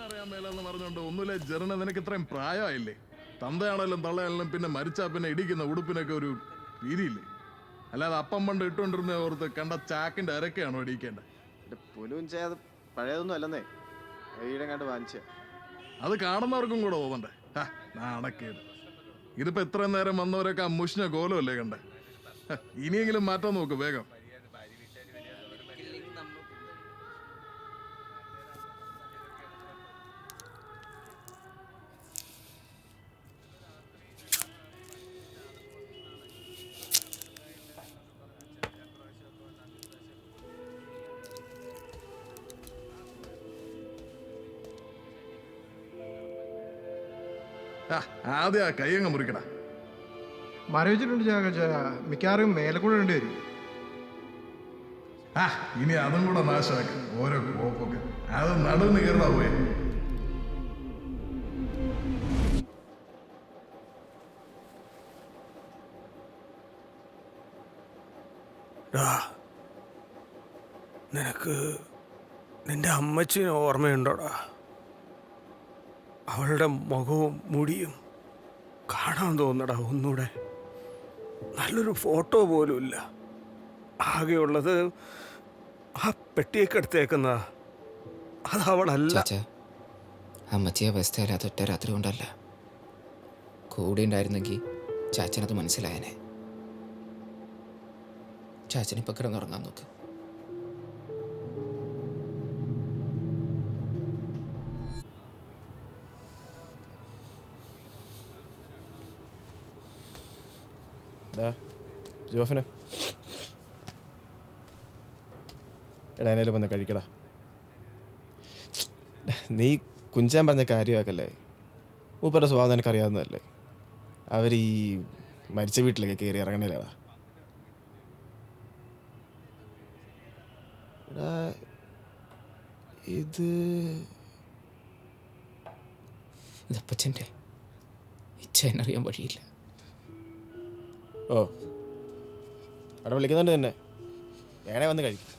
അറിയാൻ മേലെന്ന് പറഞ്ഞോണ്ട് ഒന്നുമില്ല ജെറിന് നിനക്ക് ഇത്രയും പ്രായമായില്ലേ? തന്തയാണെങ്കിലും തള്ളയാണെങ്കിലും പിന്നെ മരിച്ചാ പിന്നെ ഇടിക്കുന്ന ഉടുപ്പിനൊക്കെ ഒരു രീതിയില്ലേ? അല്ലാതെ അപ്പം പണ്ട് ഇട്ടുകൊണ്ടിരുന്ന ഓർത്ത് കണ്ട ചാക്കിന്റെ ഇരക്കെയാണോ ഇടിക്കേണ്ടത്? അത് പഴയതൊന്നും അല്ലെന്നേ, ഈടെ കണ്ട് വാങ്ങിച്ച. അത് കാണുന്നവർക്കും കൂടെ തോന്നണ്ടേ? നാണക്കേട്. ഇതിപ്പോ ഇത്രയും നേരം വന്നവരൊക്കെ ആ മുഷിഞ്ഞ കോലമല്ലേ കണ്ടേ? ഇനിയെങ്കിലും മാറ്റാൻ നോക്ക് വേഗം. ആദ്യം ആ കൈയങ്ങ് മുറിക്കടാ. മരവിച്ചിട്ടുണ്ട് മിക്കവാറും മേലെ കൂടെ ഇടേണ്ടി വരും. ഇനി അതും കൂടെ നാശമാക്കി ഓരോ കോപ്പൊക്കെ അത് നടുന്ന് കയറുന്ന പോയെ. നിനക്ക് നിന്റെ അമ്മച്ചിനെ ഓർമ്മയുണ്ടോടാ? അവളുടെ മുഖവും മുടിയും കാണാൻ തോന്നടാ ഒന്നൂടെ. നല്ലൊരു ഫോട്ടോ പോലും ഇല്ല. ആകെയുള്ളത് ആ പെട്ടിയൊക്കെ എടുത്തേക്കുന്ന അത് അവളല്ല. അമ്മച്ചിയെ അവസ്ഥയില്ലാത്ത ഒറ്റ രാത്രി കൊണ്ടല്ല, കൂടെ ഉണ്ടായിരുന്നെങ്കിൽ ചാച്ചനത് മനസ്സിലായനെ. ചാച്ചനിപ്പോൾ കിടന്നുറങ്ങാൻ നോക്ക്. ജോഫിന് എടാനേലും വന്ന് കഴിക്കടാ. നീ കുഞ്ചാൻ പറഞ്ഞ കാര്യമാക്കല്ലേ, മൂപ്പരുടെ സ്വഭാവം എനിക്ക് അറിയാവുന്നതല്ലേ. അവർ ഈ മരിച്ച വീട്ടിലേക്ക് കയറി ഇറങ്ങണില്ലടാ. എടാ ഇതപ്പച്ചൻ്റെ ഇച്ഛനറിയാൻ വഴിയില്ല. ഓ അവിടെ വിളിക്കുന്നുണ്ട് തന്നെ, വേണേ വന്ന് കഴിക്കും.